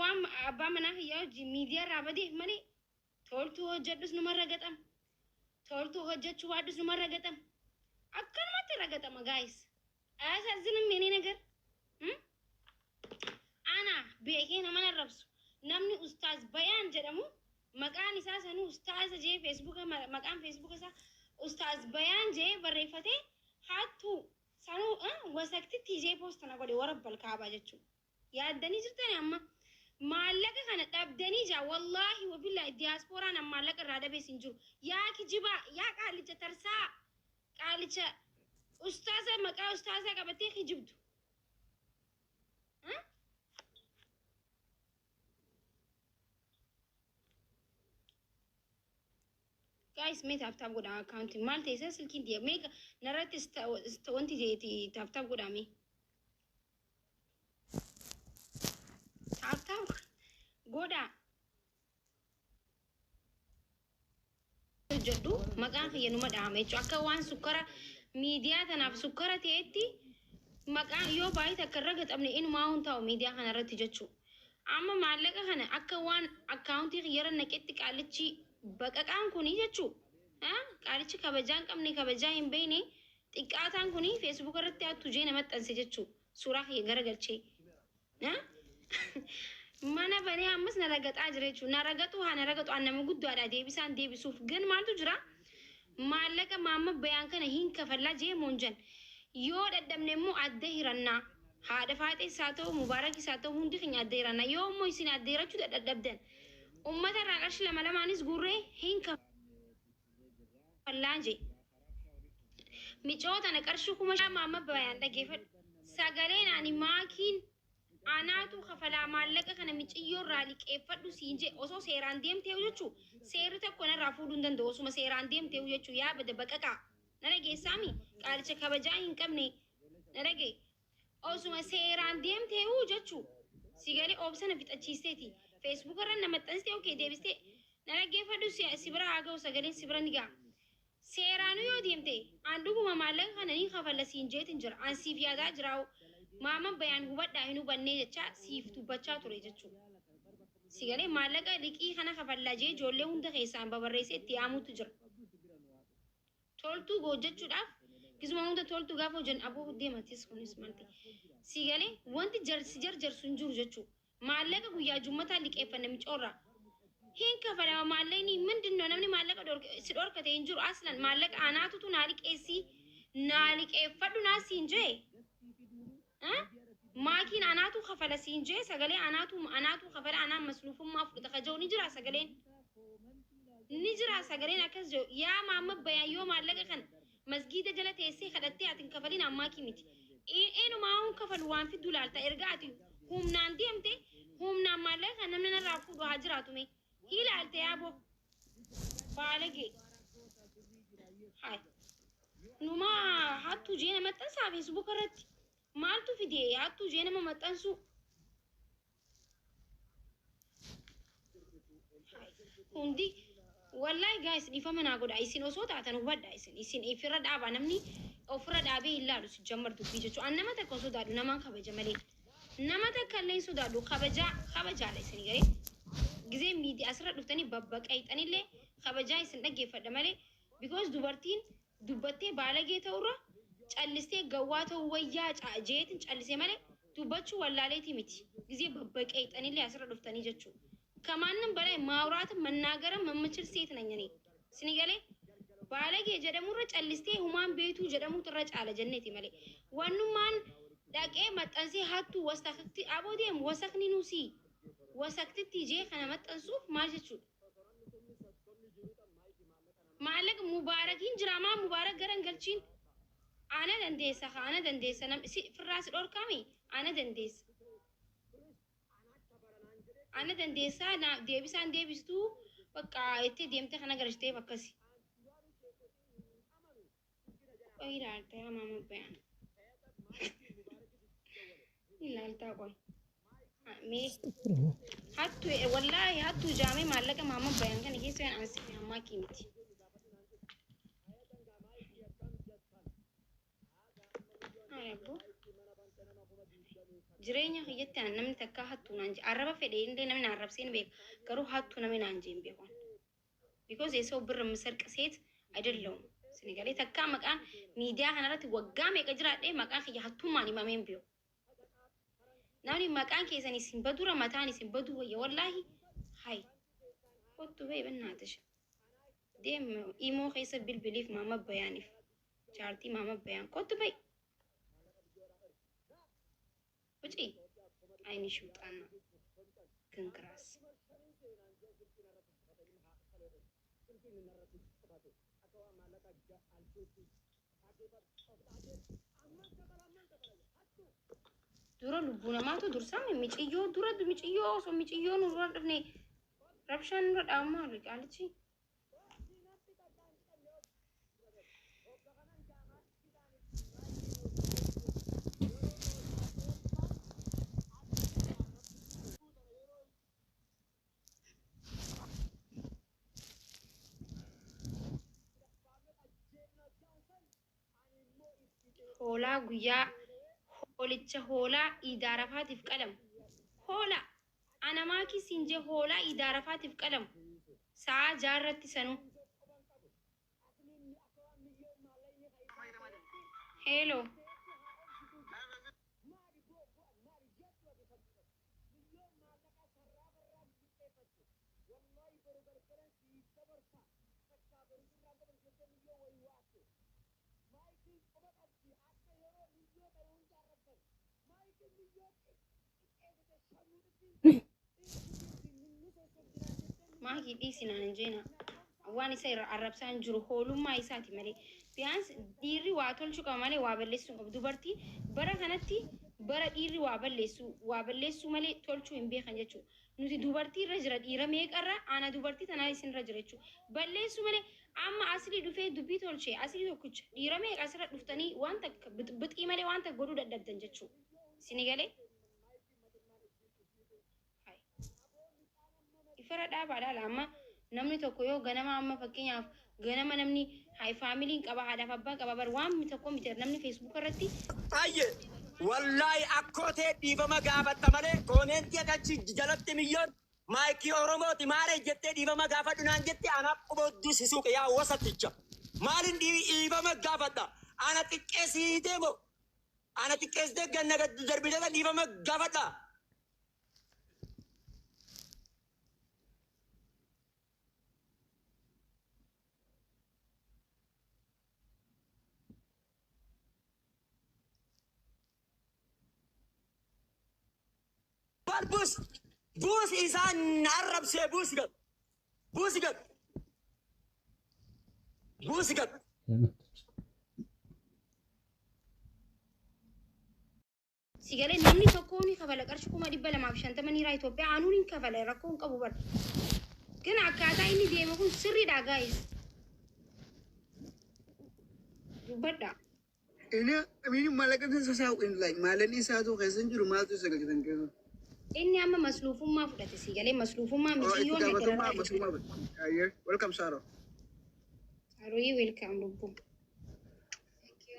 waan abbaa manaa hiyyaa hojii miidiyaa irraa badeef malee toltuu hojjedhus numa ragaxam. Toltuu hojjechuu waadhus numa ragaxam. Akkanumatti ragatama guys. Asaazinin meni ነገር ana beekee nama narrabsu namni ustaaz bayaan jedhamu maqaan isaa sanu ustaaz jee Facebook maqaan Facebook isaa ustaaz bayaan jee barreeffatee hattu sanu wasaktitti jee post na godhe warabbal kaaba jechuudha. Yaaddanii jirtani amma maallaqa kana dhabdanii jaa wallahi wabillahi diasporaan amma maallaqa irraa dhabee sin jiru. Yaa kijiba yaa qaalicha tarsaa qaalicha ustaaza maqaa ustaaza qabatee kijibdu. Guys, me tap tap goda accounting. Malte isa silkin dia. Me narat ista wanti jeti tap tap goda me. Tap tap goda. Jaddu maqaan kiyya numa dhaame jechuudha. Akka waan sukkara miidiyaa tanaaf sukkara ta'etti maqaan yoo baay'ee akka ragaxamne inumaa hundaa'u miidiyaa kana irratti jechuudha. Amma maallaqa kana akka waan akkaawuntii kiyyara naqetti qaalichi baqaqaan kuni jechuudha. Qaalichi kabajaan qabne kabajaa hin beekne xiqqaataan kuni Facebook irratti hattu jee nama maxxanse jechuudha. Suuraa kiyya garagalchee. Mana bane ammas na ragaxaa jira jechuudha. Na ragaxu haa na ragaxu annama guddaadha deebisaan deebisuuf gan maaltu jira? Maallaqa maamma bayaan kana hin kafallaa jee moonjan. Yoo dadhabne immoo adda hirannaa. Haadha faaxee isaa ta'u mubaarak isaa ta'u hundi keenya adda hirannaa. Yoo immoo isin adda hirachuu dadhabdan. Ummata irraa qarshii lama lamaanis guurree hin kafallaa jee. Micoota na qarshii kuma maamma bayaan dhageeffadhu. Sagaleen ani maakiin anaatu kafalaa maallaqa kana miciyoo irraa liqeeffadhu siin jee osoo seeraan deemtee jechuu seerri tokko narraa fuudhuu hin danda'u osuma seeraan deemtee jechuu yaa bada baqaqaa na dhageessaami qaalicha kabajaa hin qabne na dhagee osuma seeraan deemtee jechuu si galee oobsana fixachiisteeti Facebook irra na maxxansitee okee deebistee na dhageeffadhu si bira haa ga'u sagaleen si bira ni ga'a. Seeraanu yoo deemte aan dhuguma maallaqa kana ni kafalla siin jeetin jira aan siif yaadaa jiraa'u. Mama bayaan hubadhaa hin hubannee jecha siif dubbachaa ture jechuudha. Si galee maallaqa liqii kana kafallaa jee ijoollee hunda keessaan babarreessee itti yaamutu jira. Toltuu hojjechuudhaaf kisuma hunda toltuu gaafa hojjan aboo deematis kunis malte. Si galee wanti jarjarsu hin jiru jechuudha. Maallaqa guyyaa jummataa liqeeffanne micoorraa. Hin kafalaa maallaqni mindinoo namni maallaqa si dhorkate hin jiru aslan maallaqa anaatutu naa liqeessii naa liqeeffadhu naa siin jee. Maakiin anaatu kafala siin jee sagalee anaatu kafala anaan masruufummaa fudhata kaja'u ni jira sagaleen akkas jiru yaa maamma bayaan yoo maallaqa kan masgiida jala teessee kadhattee ati hin kafalin ammaakii miti. Eenumaa hun kafalu waan fiddu laalta erga ati humnaan deemte humnaan maallaqa kan namni narraa fuudhu haa jiraatu mee ilaalte yaaboo baalagee. Hai numaa hattu jee nama maxxansaa Facebook irratti. Maaltu fidee hattu jee nama maxxansu. Hundi wallahi guys dhiifama naa godha isin osoo taatan hubadha isin ifirra dhaabaa namni ofirra dhaabee ilaalu si jammar dubbii jechuudha. An nama takka sodaadhu namaan kabaja malee nama takka illee sodaadhu kabajaadha isin garee gizee miidiyaa asirra dhuftanii babbaqayxanillee kabajaa isin dhaggeeffadha malee because dubartiin dubbattee baalagee ta'urra callistee gawwaa ta'uu wayyaa jeetin callisee malee dubbachuu wallaaleetii miti gizee babbaqayxanillee asirra dhuftanii jechuudha. ከማንም በላይ ማውራት መናገር መምችል ሴት ነኝ እኔ ስኒገሌ ባለጌ ጀደሙረ ጨልስቴ ሁማን ቤቱ ጀደሙ ትረጭ አለ ጀነት ይመለ ወንማን ዳቄ መጠንሲ ሀቱ ወስተክቲ አቦዴም ወሰክኒኑሲ ወሰክቲ ጄ ከነ መጠንሱፍ ማጅቹ ማለቅ ሙባረኪን ጅራማ ሙባረክ ገረንገልቺን አነ ደንዴሰ ነም ፍራስ ዶርካሚ አነ ደንዴስ أنا دنديسا ديبسان ديبستو بقى إتى ديمتى خنا قرشتي بكسي. وهي لالتا يا ماما بيان. لالتا قوي. مي هاتو والله هاتو جامي مالك ماما بيان كان يجي سوين أمسك ما كيمتي. jireenya kiyyatti aan namni takka hattuu naan je arraba fedhe illee namni arrabseen beek garuu hattuu namni naan jeen beekon because የሰው ብር የምሰርቅ ሴት አይደለሁም ሲኒጋሌ ተካ መቃን ሚዲያ ከነረት ወጋ ሜቀ ጅራዴ መቃን ከያ hattummaan himameen biyo namni maqaan keessanii sin badura mataan isin badu wayya wallahi hay kottu bee bannaatesh deem imoo keessa bilbiliif maama bayaaniif chaartii maama bayaan kottu bee uci ayni shuuxaana gangiraas dura lubbuu namaatu dursame miciyyoo dura miciyyoo osoo miciyyoon dura dhufne rabshaan dura dhaammaa riqaalichi hoolaa guyyaa hoolicha hoolaa idaarafaatiif qalamu hoolaa anamaakii sinjee hoolaa idaarafaatiif qalamu sa'a jaarratti sanuu hello maaki dhiisinaan injeena waan isa irra arrabsaan jiru hoolummaa isaati malee biyaans dhiirri waa tolchuu qaba malee waa balleessuu qabu dubartii bara kanatti bara dhiirri waa balleessuu malee tolchuu hin beekan jechuu nuti dubartii irra jira dhiira meeqarra ana dubartii tanaa isin irra jira jechuu balleessuu malee amma asli dhufee dubbii tolchee asli tokkicha dhiira meeqa asirra dhuftanii wanta bixii malee wanta godhuu dadhabdan jechuu sinigalee ifara dhaabaadha amma namni tokko yoo ganama amma fakkeenyaaf ganama namni hay faamiliin qaba haadhaaf abbaa qaba bar waan tokko miti namni feesbuuk irratti ayye wallahi akkotee dhiifama gaafatta malee koomeentii akachi jalatti milyoon maayikii oromooti maaree jettee dhiifama gaafadhu naan jettee anaaf quboddu sisuuqe yaa wasatticha maalin dhiifama gaafatta ana xiqqeessitee moo ana xiqqeessitee ganna darbitee dhiifama gaafadha. بوس إنسان عرب سي بوسقط sigalee namni tokko ni kafala qarshii 250 raa Itoophiyaa anuun hin kafala rakkoon qabu bar ግን akkaataa inni deemu kun sirriidha guys dubbadha ini amini malakatan sasau in like malani satu kesan jiru mal tu segalatan kesan inni amma masluufummaa fudhate sigalee masluufummaa miciyyoon gabatuma masluuma aye welcome Saro Saroyi welcome lubbu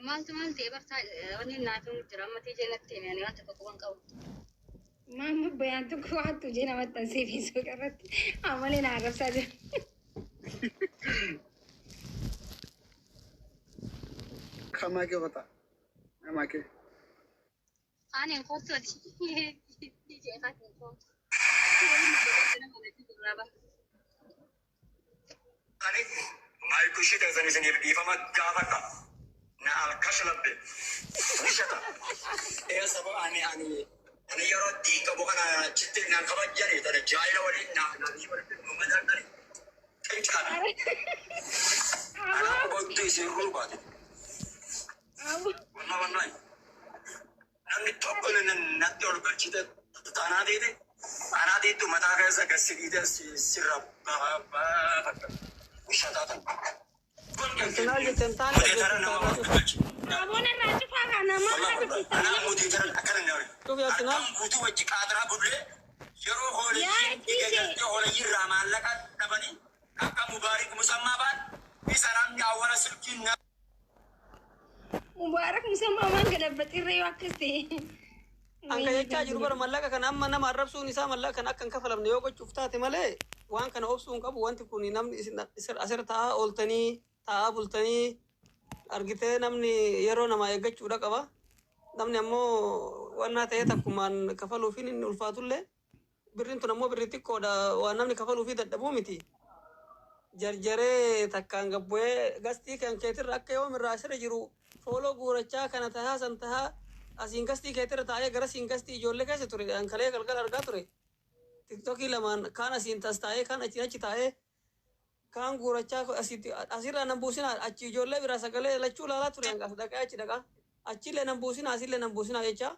maaltu ebartaa wanni naatu jira ammatii jeenatti himanii wanta tokko waan qabu. Maama bayaan tokko waatu jeena maxxansee feesbuuk irratti amalee na arrabsaa jira. Kamake kota kamake Ani yang kotu ati DJ kat yang kotu. Ani maayikuu ishee taasisan isiniif dhiifama gaafadha. Na alkashalabbe nishata sabo ani yeroo diiqa bokana chitti na kabajjani tana jaayila waliin na waliin mamadardari qincaadha ana qoboddu isin ruubaate wannaa namni tokko natti ol galchite anaa deetu mataa keessa gassiidite sirra baafadha nishataata Nasional di tentang Abona raju faga nama tu ya senang Mubarak musamma man gadabat irree wakkiste Anka jecha jiru bara mallaqa kana amma nama arrabsuun isaa mallaqa kana akkan kafalamne yoo gochuuf taate malee waan kana obsuun qabu wanti kun namni asirra taa'aa ooltanii taa'aa bultanii argitee namni yeroo namaa eeggachuudha qaba. Namni ammoo wannaa ta'ee takkumaan kafaluufiin inni ulfaatullee birriin tun ammoo birrii xiqqoodha waan namni kafaluufii dadhabuu miti. Jarjaree takkaan gabbu'ee gastii kan keetirra akka yoom irraa asirra jiru fooloo guurachaa kana tahaa san tahaa asiin gastii keetirra taa'ee gara siin gastii ijoollee keessa ture ankalee galgala argaa ture. Tiktokii lamaan kaan asiin tas taa'ee kaan achi taa'ee kaan guurachaa asirraa nan buusina achi ijoollee biraa sagalee lachuu laalaa ture hangaaf dhaqaa achi dhaqaa achillee nan buusina asillee nan buusina jecha.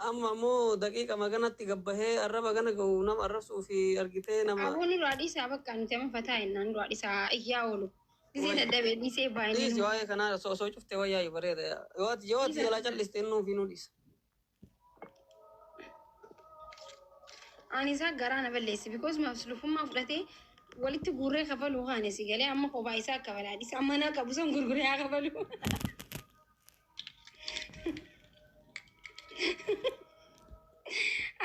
Amma ammoo daqiiqa maganatti gabbahee arraba gana ga'u nama arrabsuu fi argitee nama. Aboonni raadhiisaa bakka nuti amma fataa jennaan raadhiisaa iyyaa oolu. Gisee dadhabee dhiisee baay'inaan. Dhiisi waa'ee kanaa osoo cuftee wayyaa bareeda. Yoo ati jalaa callistee nuuf hin dhiisa. Ani isaa garaa na balleessi because maafsulufummaa fudhatee walitti guurree kafaluu kaane si galee amma kophaa isaa akka balaadhisa amma naa qabu san gurguree haa kafaluu.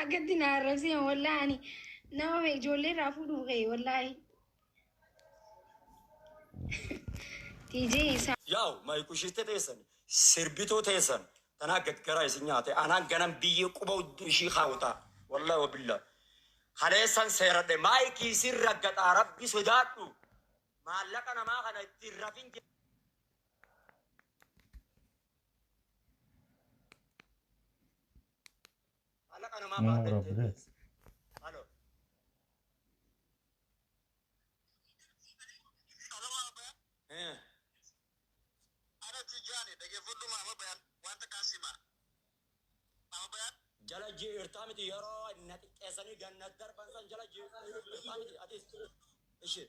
Akkatti na arrabsee wallaahi nama ijoollee irraa fuudhuuf ga'e wallaahi. Tiijee isaa. Yaa'u maayikushiste teessan sirbitoo teessan tanaa gaggara isin nyaate anaan ganan biyyee quba ishii kaawwata wallaahi wabillaa. Haleessan seeradhe maayikii sirra gadhaa rabbi sodaadhu maallaqa namaa kana ittiin rafin. Maallaqa namaa baadhee. Halo. Jala jirtaa miti yeroo na xiqqeessanii ganna darban san jala jirtaa miti atis ishee.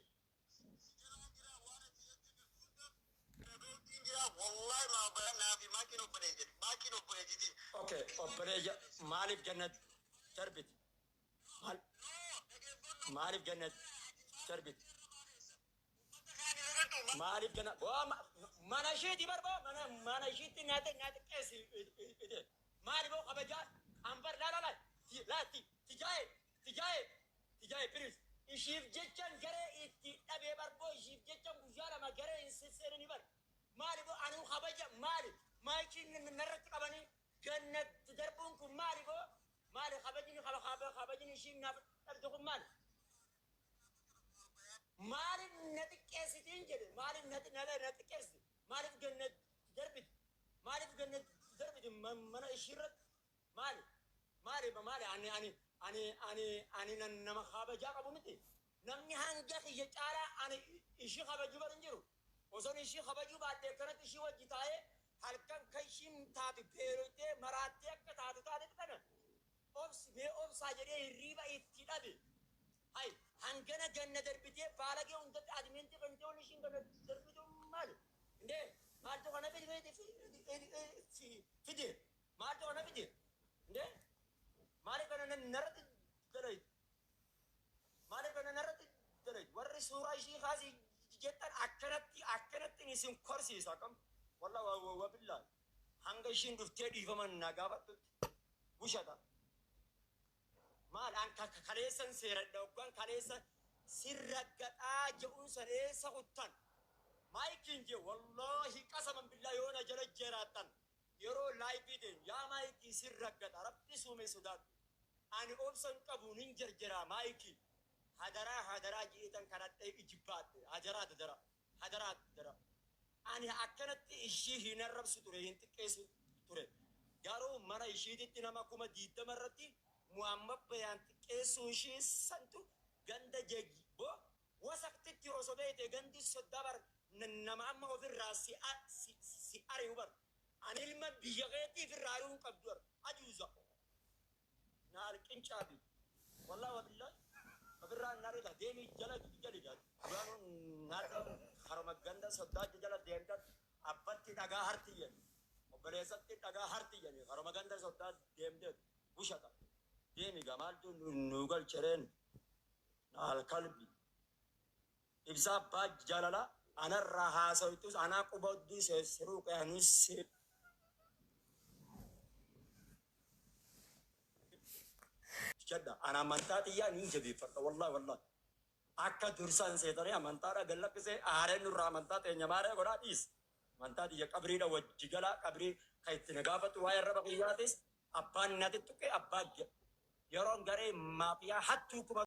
Okay, obboleeyya maaliif jannat darbiti? Maaliif jannat darbiti? Maaliif jannat mana isheeti barbaa mana isheetti nyaata xiqqeessi maaliif oo kabajaa ambar la laatti tijaa'e piris ishiif jechan garee itti dhabee barboo ishiif jechan guyyaa lama garee hin sisseenini bar maaliif oo anuu kabaja maaliif maayikiin narratti qabanii gannatti darbuun kun maaliif oo maaliif kabajni ishiin naaf dhabde kun maaliif na xiqqeessitiin jedhe maaliif na xiqqeessiti maaliif gannatti darbiti maaliif gannatti darbiti mana ishiirratti maaliif ani nama kabajaa qabu miti namni hanga kiyya caalaa ani ishii kabajuu barin jiru osoon ishii kabajuu baadhee kanatti ishii wajji taa'ee halkan kan ishiin taatu beerottee maraattee akka taatu taate kana obsaa jedhee hirriiba itti dhabe hay hangana ganna darbitee baalagee hundatti adimiinti kan ta'uun ishiin ganna darbitu maali indee maaltu kana fide maaltu kana fide indee maaliif kana narratti dalay maaliif kana narratti dalay warri suuraa ishii kaasii jettan akkanatti isin korsiisa kam walla wabillaa hanga ishiin dhuftee dhiifaman na gaafattutti bushata maal an kaleessan seeradha oggan kaleessa sirra gadhaa jedhuun san eessa kuttan maayikiin jee wallaahi qasaman billaa yoona jala jeraattan yeroo laayifiitiin yaa maayikii sirra gadhaa rabbi suume sodaatu ani obsan qabuun hin jarjaraa maayikii hadaraa ji'itan kanadhee ijibbaadhe hadaraa ani akkanatti ishii hin arrabsu ture hin xiqqeessu ture garuu mana ishiititti nama 20 irratti muhammad bayaan xiqqeessuu ishii santu ganda jeegi bo wasaqtitti osoo beete gandi soddabar nama amma ofirraa si ari'u bar ani ilma biyya keetiif irraa ari'uun qabdu bar ajuuza naar qincaabi wallah wabillah ofirraa naarita deemi jala jalija duraan naarta harma ganda soddaa jala deemtat abbatti dhagaa hartiyyan obboleessatti dhagaa hartiyyan harma ganda soddaa deemte bushata deemi gamaaltu nu galchereen naal kalbi ibsaa abbaa jaalala anarraa haasawittus anaa qubaddu seessiruu qe'anis hojjedha. Ana amantaa xiyyaa niin jabeeffadha. Wallahi. Akka dursaan seetanii amantaadha gallakkisee aareen nurraa amantaa teenya maaree godhaa dhiis. Amantaa xiyya qabriidha wajji galaa qabrii kan itti na gaafatu waa'ee irra baqiyyaatis abbaan natti tuqe abbaa yeroon garee maafiyaa hattuu kuma